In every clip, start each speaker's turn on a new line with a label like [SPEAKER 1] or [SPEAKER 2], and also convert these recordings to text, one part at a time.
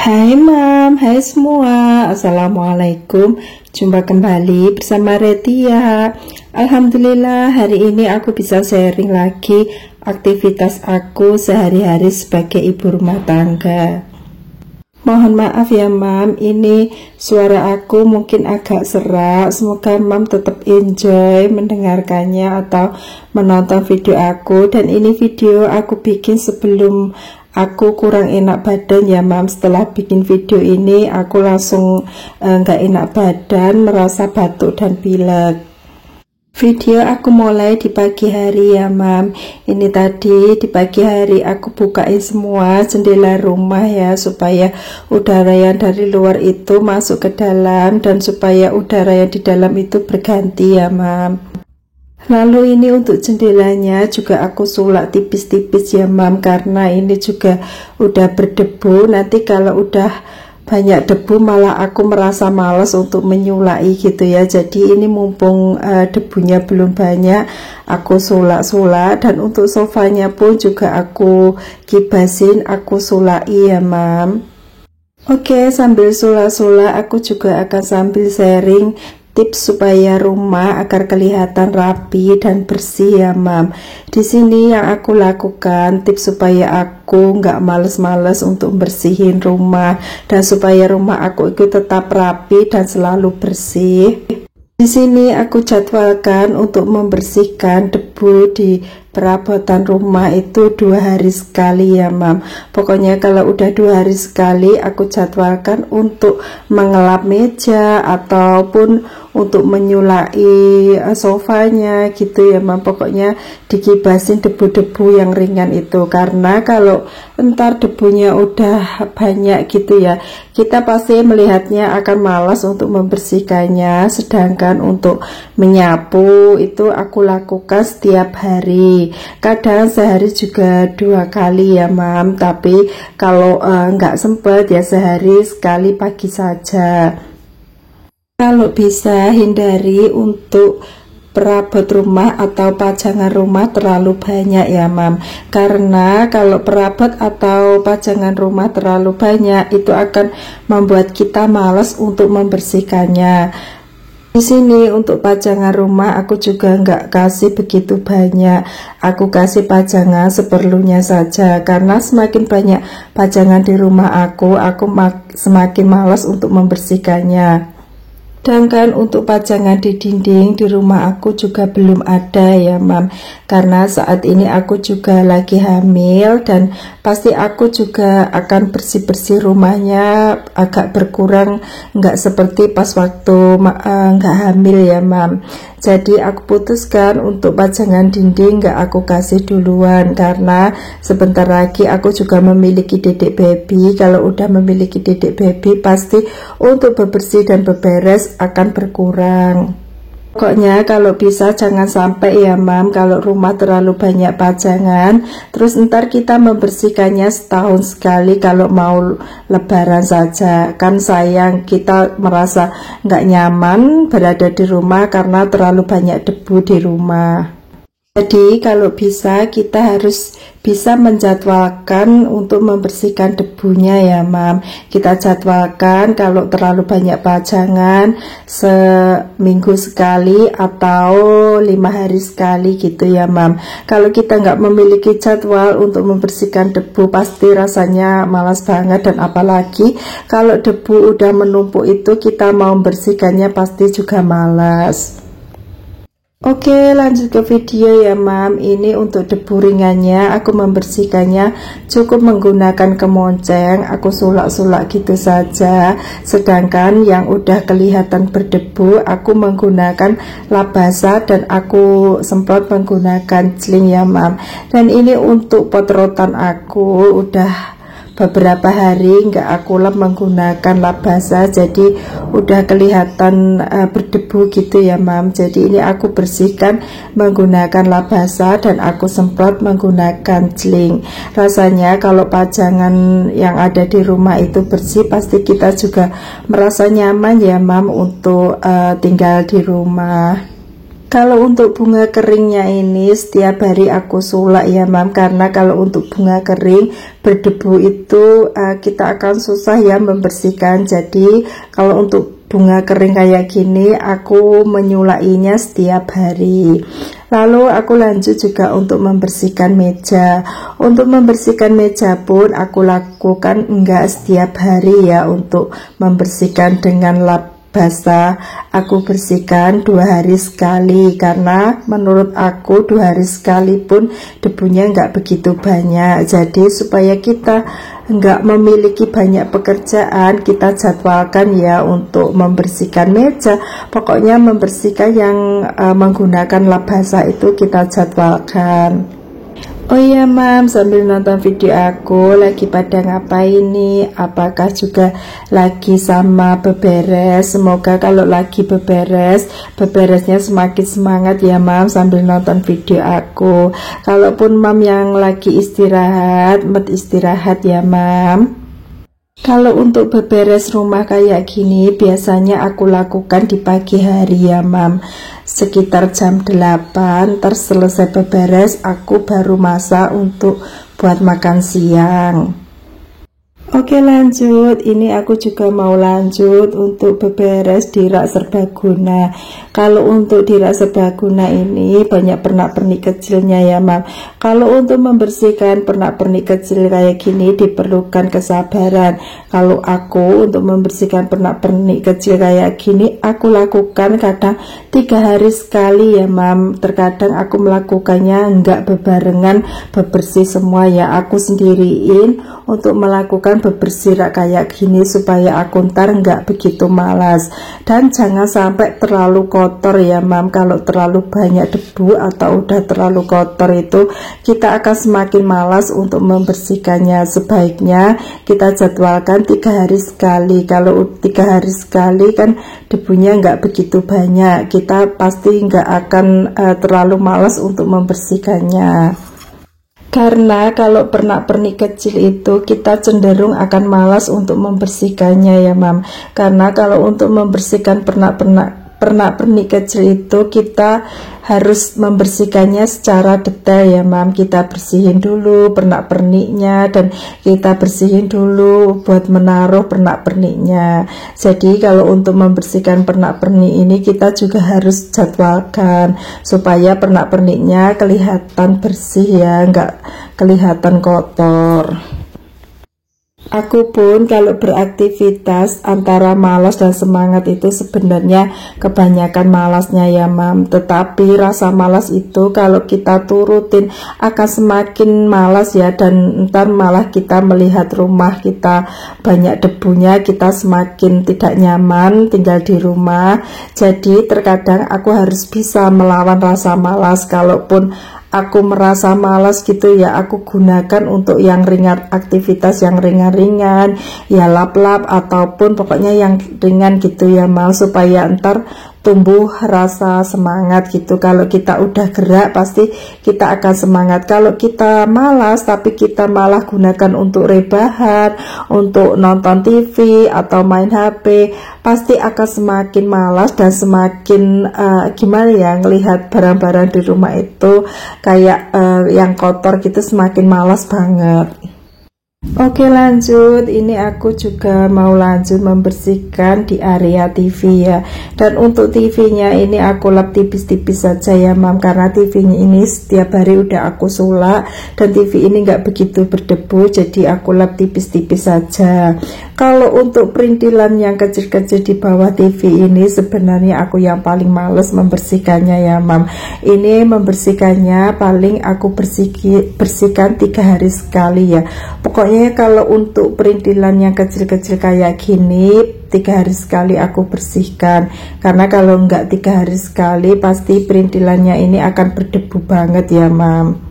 [SPEAKER 1] Hai Mam, hai semua, Assalamualaikum. Jumpa kembali bersama Retia. Alhamdulillah hari ini aku bisa sharing lagi aktivitas aku sehari-hari sebagai ibu rumah tangga. Mohon maaf ya Mam, ini suara aku mungkin agak serak. Semoga Mam tetap enjoy mendengarkannya atau menonton video aku. Dan ini video aku bikin sebelum aku kurang enak badan ya Mam. Setelah bikin video ini aku langsung nggak enak badan, merasa batuk dan pilek. Video aku mulai di pagi hari ya Mam. Ini tadi di pagi hari aku bukain semua jendela rumah ya, supaya udara yang dari luar itu masuk ke dalam dan supaya udara yang di dalam itu berganti ya Mam. Lalu ini untuk jendelanya juga aku sulak tipis-tipis ya Mam, karena ini juga udah berdebu. Nanti kalau udah banyak debu malah aku merasa malas untuk menyulai gitu ya. Jadi ini mumpung debunya belum banyak, aku sulak-sulak. Dan untuk sofanya pun juga aku kibasin, aku sulai ya Mam. Oke, sambil sulak-sulak aku juga akan sambil sharing tips supaya rumah agar kelihatan rapi dan bersih ya Mam. Di sini yang aku lakukan tips supaya aku nggak males-males untuk bersihin rumah dan supaya rumah aku itu tetap rapi dan selalu bersih. Di sini aku jadwalkan untuk membersihkan debu di perabotan rumah itu 2 hari sekali ya Mam. Pokoknya kalau udah 2 hari sekali aku jadwalkan untuk mengelap meja ataupun untuk menyulai sofanya gitu ya Mam. Pokoknya dikibasin debu-debu yang ringan itu, karena kalau entar debunya udah banyak gitu ya, kita pasti melihatnya akan malas untuk membersihkannya. Sedangkan untuk menyapu itu aku lakukan setiap hari, kadang sehari juga 2 kali ya Mam. Tapi kalau nggak sempet ya sehari sekali pagi saja. Kalau bisa hindari untuk perabot rumah atau pajangan rumah terlalu banyak ya Mam, karena kalau perabot atau pajangan rumah terlalu banyak itu akan membuat kita malas untuk membersihkannya. Di sini untuk pajangan rumah aku juga nggak kasih begitu banyak, aku kasih pajangan seperlunya saja, karena semakin banyak pajangan di rumah aku semakin malas untuk membersihkannya. Sedangkan untuk pajangan di dinding di rumah aku juga belum ada ya Mam, karena saat ini aku juga lagi hamil dan pasti aku juga akan bersih-bersih rumahnya agak berkurang, nggak seperti pas waktu nggak hamil ya Mam. Jadi aku putuskan untuk pajangan dinding nggak aku kasih duluan, karena sebentar lagi aku juga memiliki dedek baby. Kalau udah memiliki dedek baby pasti untuk bebersih dan beberes akan berkurang. Pokoknya kalau bisa jangan sampai ya Mam, kalau rumah terlalu banyak pajangan terus ntar kita membersihkannya setahun sekali kalau mau lebaran saja, kan sayang, kita merasa nggak nyaman berada di rumah karena terlalu banyak debu di rumah. Jadi kalau bisa kita harus bisa menjadwalkan untuk membersihkan debunya ya Mam. Kita jadwalkan kalau terlalu banyak pajangan seminggu sekali atau 5 hari sekali gitu ya Mam. Kalau kita nggak memiliki jadwal untuk membersihkan debu pasti rasanya malas banget, dan apalagi kalau debu udah menumpuk itu kita mau membersihkannya pasti juga malas. Oke, lanjut ke video ya Mam. Ini untuk debu ringannya aku membersihkannya cukup menggunakan kemonceng, aku sulak-sulak gitu saja. Sedangkan yang udah kelihatan berdebu aku menggunakan lap basah dan aku semprot menggunakan celing ya Mam. Dan ini untuk pot rotan aku udah beberapa hari nggak aku lap menggunakan lap basah, jadi udah kelihatan berdebu gitu ya Mam. Jadi ini aku bersihkan menggunakan lap basah dan aku semprot menggunakan celing. Rasanya kalau pajangan yang ada di rumah itu bersih pasti kita juga merasa nyaman ya Mam untuk tinggal di rumah. Kalau untuk bunga keringnya ini setiap hari aku sulak ya mam, karena kalau untuk bunga kering berdebu itu kita akan susah ya membersihkan. Jadi kalau untuk bunga kering kayak gini aku menyulainya setiap hari. Lalu aku lanjut juga untuk membersihkan meja. Untuk membersihkan meja pun aku lakukan enggak setiap hari ya, untuk membersihkan dengan lap basah aku bersihkan 2 hari sekali, karena menurut aku 2 hari sekali pun debunya nggak begitu banyak. Jadi supaya kita nggak memiliki banyak pekerjaan, kita jadwalkan ya untuk membersihkan meja. Pokoknya membersihkan yang menggunakan lap basah itu kita jadwalkan. Oh iya mam, sambil nonton video aku lagi pada ngapain nih? Apakah juga lagi sama beberes? Semoga kalau lagi beberesnya semakin semangat ya mam, sambil nonton video aku. Kalaupun mam yang lagi istirahat ya mam. Kalau untuk beberes rumah kayak gini biasanya aku lakukan di pagi hari ya mam, sekitar jam 8 selesai beberes aku baru masak untuk buat makan siang. Oke lanjut, ini aku juga mau lanjut untuk beberes di rak serbaguna. Kalau untuk di rak serbaguna ini banyak pernak-pernik kecilnya ya mam. Kalau untuk membersihkan pernak-pernik kecil kayak gini diperlukan kesabaran. Kalau aku untuk membersihkan pernak-pernik kecil kayak gini aku lakukan kadang 3 hari sekali ya mam. Terkadang aku melakukannya enggak bebarengan bebersih semua ya, aku sendiriin untuk melakukan bebersih rak kayak gini supaya aku ntar nggak begitu malas. Dan jangan sampai terlalu kotor ya mam. Kalau terlalu banyak debu atau udah terlalu kotor itu kita akan semakin malas untuk membersihkannya. Sebaiknya kita jadwalkan 3 hari sekali. Kalau 3 hari sekali kan debunya nggak begitu banyak, kita pasti nggak akan terlalu malas untuk membersihkannya. Karena kalau pernak-pernik kecil itu kita cenderung akan malas untuk membersihkannya ya mam. Karena kalau untuk membersihkan pernak-pernik kecil itu kita harus membersihkannya secara detail ya mam. Kita bersihin dulu pernak-perniknya dan kita bersihin dulu buat menaruh pernak-perniknya. Jadi kalau untuk membersihkan pernak-pernik ini kita juga harus jadwalkan supaya pernak-perniknya kelihatan bersih ya, nggak kelihatan kotor. Aku pun kalau beraktivitas antara malas dan semangat itu sebenarnya kebanyakan malasnya ya mam. Tetapi rasa malas itu kalau kita turutin akan semakin malas ya, dan ntar malah kita melihat rumah kita banyak debunya, kita semakin tidak nyaman tinggal di rumah. Jadi terkadang aku harus bisa melawan rasa malas. Kalaupun aku merasa malas gitu ya, aku gunakan untuk yang ringan, aktivitas yang ringan-ringan ya, lap-lap ataupun pokoknya yang ringan gitu ya mal, supaya ntar tumbuh rasa semangat gitu. Kalau kita udah gerak pasti kita akan semangat. Kalau kita malas tapi kita malah gunakan untuk rebahan, untuk nonton TV atau main HP, pasti akan semakin malas dan semakin gimana ya, ngelihat barang-barang di rumah itu kayak yang kotor gitu, semakin malas banget. Oke lanjut, ini aku juga mau lanjut membersihkan di area TV ya. Dan untuk TV-nya ini aku lap tipis-tipis saja ya mam, karena TV-nya ini setiap hari udah aku sulak dan TV ini nggak begitu berdebu, jadi aku lap tipis-tipis saja. Kalau untuk perintilan yang kecil-kecil di bawah TV ini sebenarnya aku yang paling males membersihkannya ya mam. Ini membersihkannya paling aku bersihkan 3 hari sekali ya. Pokoknya kalau untuk perintilan yang kecil-kecil kayak gini 3 hari sekali aku bersihkan, karena kalau enggak 3 hari sekali pasti perintilannya ini akan berdebu banget ya mam.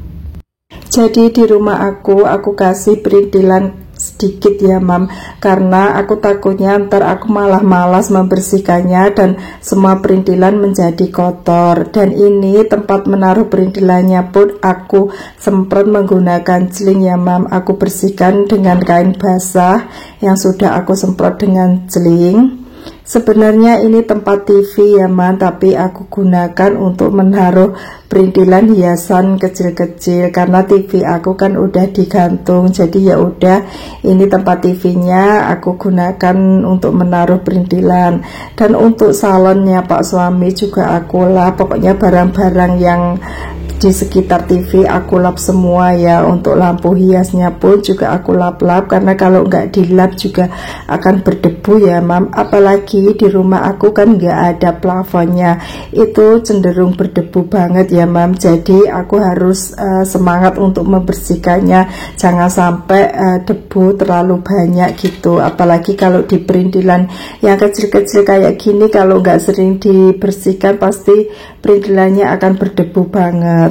[SPEAKER 1] Jadi di rumah aku kasih perintilan sedikit ya mam, karena aku takutnya ntar aku malah malas membersihkannya dan semua perintilan menjadi kotor. Dan ini tempat menaruh perintilannya pun aku semprot menggunakan celing ya mam. Aku bersihkan dengan kain basah yang sudah aku semprot dengan celing. Sebenarnya ini tempat TV ya mam, tapi aku gunakan untuk menaruh perintilan hiasan kecil-kecil karena TV aku kan udah digantung. Jadi ya udah, ini tempat TV-nya aku gunakan untuk menaruh perintilan. Dan untuk salonnya Pak suami juga aku lap, pokoknya barang-barang yang di sekitar TV aku lap semua ya. Untuk lampu hiasnya pun juga aku lap-lap karena kalau nggak dilap juga akan berdebu ya mam. Apalagi di rumah aku kan nggak ada plafonnya, itu cenderung berdebu banget ya mam. Jadi aku harus semangat untuk membersihkannya, jangan sampai debu terlalu banyak gitu. Apalagi kalau di perintilan yang kecil-kecil kayak gini, kalau nggak sering dibersihkan pasti perintilannya akan berdebu banget.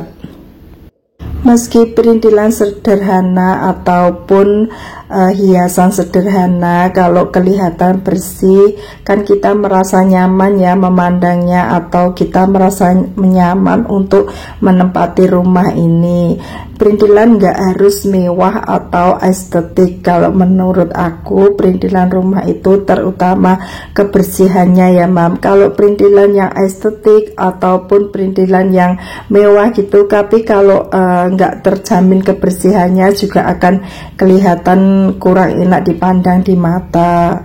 [SPEAKER 1] Meski perintilan sederhana ataupun hiasan sederhana, kalau kelihatan bersih kan kita merasa nyaman ya memandangnya, atau kita merasa nyaman untuk menempati rumah ini. Perintilan nggak harus mewah atau estetik. Kalau menurut aku perintilan rumah itu terutama kebersihannya ya mam. Kalau perintilan yang estetik ataupun perintilan yang mewah gitu, tapi kalau nggak terjamin kebersihannya juga akan kelihatan kurang enak dipandang di mata.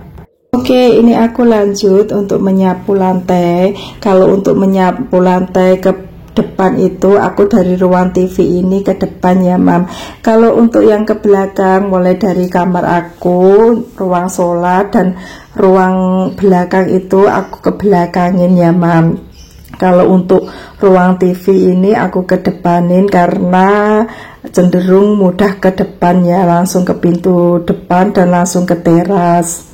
[SPEAKER 1] Oke, ini aku lanjut untuk menyapu lantai. Kalau untuk menyapu lantai ke depan itu aku dari ruang TV ini ke depan ya mam. Kalau untuk yang ke belakang, mulai dari kamar aku, ruang sholat dan ruang belakang itu aku ke belakangin ya mam. Kalau untuk ruang TV ini aku kedepanin karena cenderung mudah ke depan ya, langsung ke pintu depan dan langsung ke teras.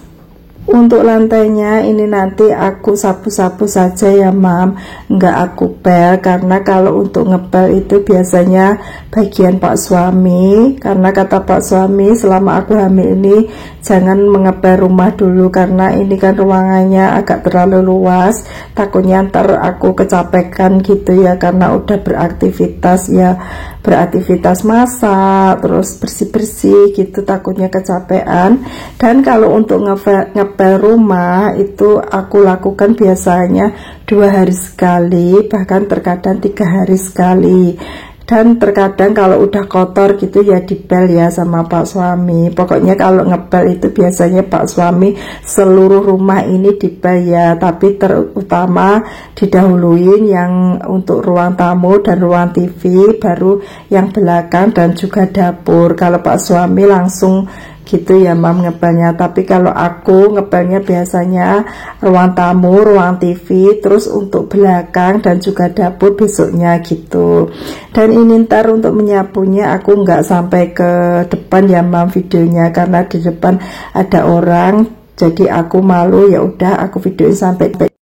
[SPEAKER 1] Untuk lantainya ini nanti aku sapu-sapu saja ya mam, nggak aku pel, karena kalau untuk ngepel itu biasanya bagian Pak suami. Karena kata Pak suami selama aku hamil ini jangan mengepel rumah dulu, karena ini kan ruangannya agak terlalu luas, takutnya ntar aku kecapekan gitu ya, karena udah beraktivitas ya, beraktivitas masak terus bersih-bersih gitu, takutnya kecapean. Dan kalau untuk ngepel rumah itu aku lakukan biasanya 2 hari sekali, bahkan terkadang 3 hari sekali. Dan terkadang kalau udah kotor gitu ya dipel ya sama Pak suami. Pokoknya kalau ngepel itu biasanya Pak suami seluruh rumah ini dipel ya, tapi terutama didahuluin yang untuk ruang tamu dan ruang TV, baru yang belakang dan juga dapur. Kalau Pak suami langsung gitu ya mam ngepelnya. Tapi kalau aku ngepelnya biasanya ruang tamu, ruang TV, terus untuk belakang dan juga dapur besoknya gitu. Dan ini ntar untuk menyapunya aku nggak sampai ke depan ya mam videonya, karena di depan ada orang, jadi aku malu, ya udah aku videoin sampai